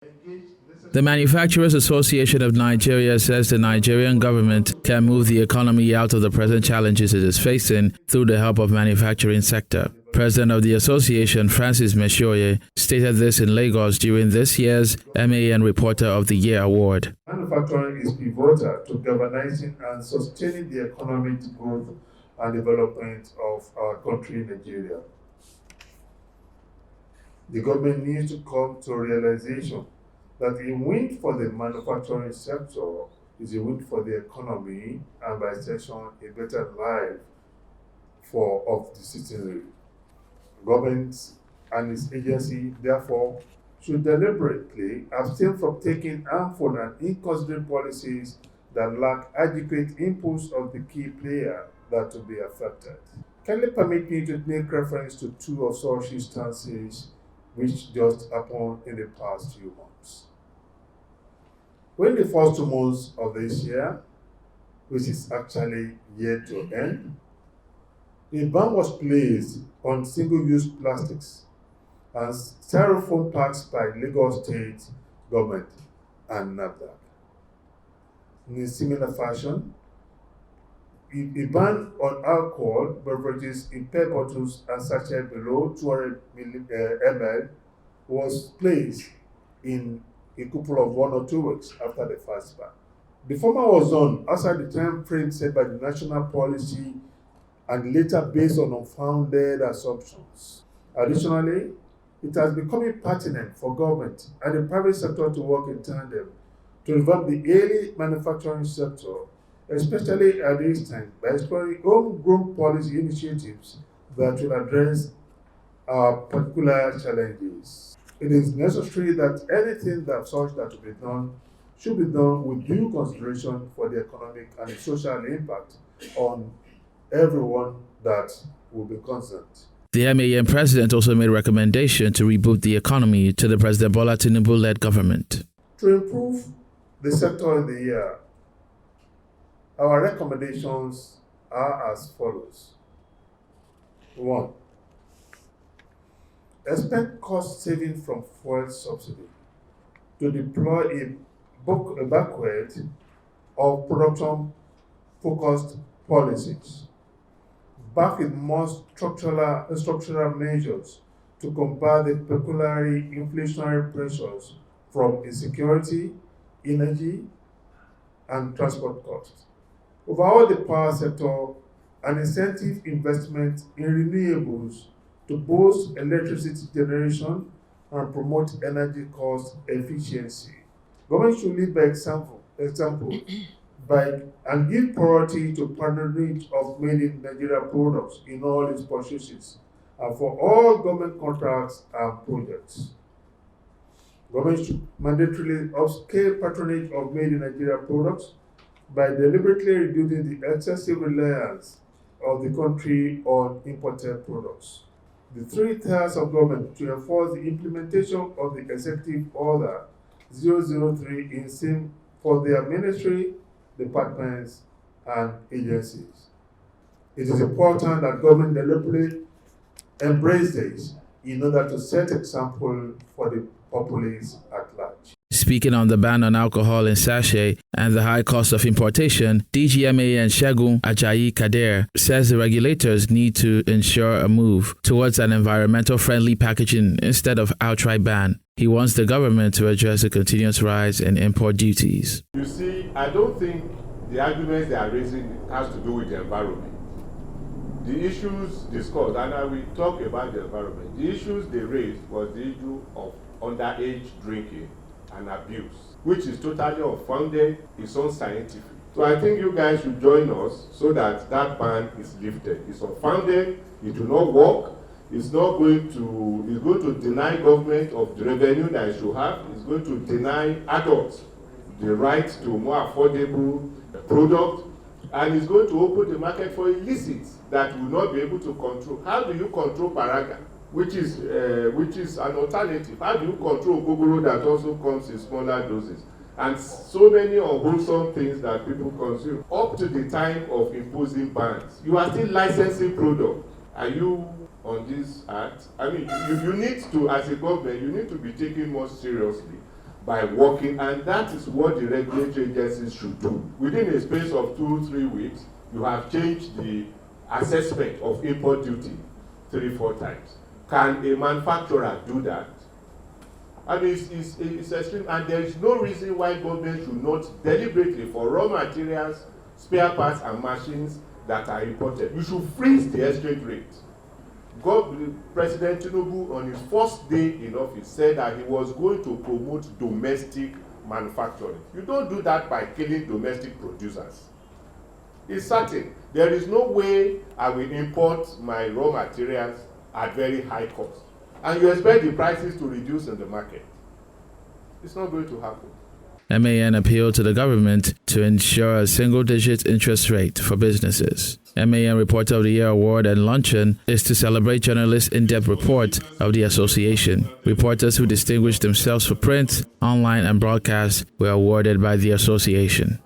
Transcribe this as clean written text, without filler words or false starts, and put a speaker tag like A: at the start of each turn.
A: The Manufacturers Association of Nigeria says the Nigerian government can move the economy out of the present challenges it is facing through the help of manufacturing sector. President of the association, Francis Meshoye, stated this in Lagos during this year's MAN Reporter of the Year award.
B: Manufacturing is pivotal to galvanizing and sustaining the economic growth and development of our country, Nigeria. The government needs to come to a realization that a win for the manufacturing sector is a win for the economy and by extension a better life of the citizenry. Government and its agency therefore should deliberately abstain from taking harmful and inconsiderate policies that lack adequate inputs of the key player that will be affected. Kindly permit me to make reference to two of such instances which just happened in the past few months. When the first 2 months of this year, which is actually yet to end, a ban was placed on single-use plastics and styrofoam packs by Lagos State government and NAFDAC. In a similar fashion, a ban on alcohol beverages in PET bottles and sachets below 200 ml was placed in a couple of 1 or 2 weeks after the first ban. The former was done outside the time frame set by the national policy and later based on unfounded assumptions. Additionally, it has become pertinent for government and the private sector to work in tandem to revamp the early manufacturing sector, especially at this time, by exploring homegrown policy initiatives that will address our particular challenges. It is necessary that anything that such that to be done should be done with due consideration for the economic and social impact on everyone that will be concerned.
A: The MAN president also made recommendation to reboot the economy to the President Bola Tinubu-led government.
B: To improve the sector in the year, our recommendations are as follows. 1. Expect cost saving from fuel subsidy to deploy a backward of production-focused policies, back with more structural measures to combat the peculiar inflationary pressures from insecurity, energy, and transport costs. Overall, the power sector, an incentive investment in renewables to boost electricity generation and promote energy cost efficiency. Government should lead by example and give priority to patronage of made in Nigeria products in all its purchases and for all government contracts and projects. Government should mandatorily upscale patronage of made in Nigeria products by deliberately reducing the excessive reliance of the country on imported products. The 3 tiers of government to enforce the implementation of the Executive Order 003 in same for their ministry, departments, and agencies. It is important that government deliberately embrace this in order to set example for the populace at large.
A: Speaking on the ban on alcohol in sachet and the high cost of importation, DGMAN Segun Ajayi Kader says the regulators need to ensure a move towards an environmental-friendly packaging instead of outright ban. He wants the government to address the continuous rise in import duties.
C: You see, I don't think the arguments they are raising has to do with the environment. The issues discussed, and I will talk about the environment, the issues they raised was the issue of underage drinking and abuse, which is totally unfounded, it's unscientific. So I think you guys should join us so that that ban is lifted. It's unfounded, it will not work, it's going to deny government of the revenue that it should have, it's going to deny adults the right to more affordable product, and it's going to open the market for illicit that will not be able to control. How do you control Paraga, which is an alternative? How do you control Gogoro that also comes in smaller doses? And so many unwholesome things that people consume. Up to the time of imposing bans, you are still licensing product. Are you on this act? I mean, you need to, as a government, you need to be taken more seriously by working, and that is what the regulatory agencies should do. Within a space of 2-3 weeks, you have changed the assessment of import duty 3-4 times. Can a manufacturer do that? I mean, it's extreme, and there is no reason why government should not deliberately, for raw materials, spare parts, and machines that are imported, you should freeze the exchange rate. President Tinubu, on his first day in office, said that he was going to promote domestic manufacturing. You don't do that by killing domestic producers. It's certain. There is no way I will import my raw materials at very high cost. And you expect the prices to reduce in the market. It's not going to happen.
A: MAN appealed to the government to ensure a single-digit interest rate for businesses. MAN Reporter of the Year Award and luncheon is to celebrate journalists' in-depth report of the association. Reporters who distinguished themselves for print, online, and broadcast were awarded by the association.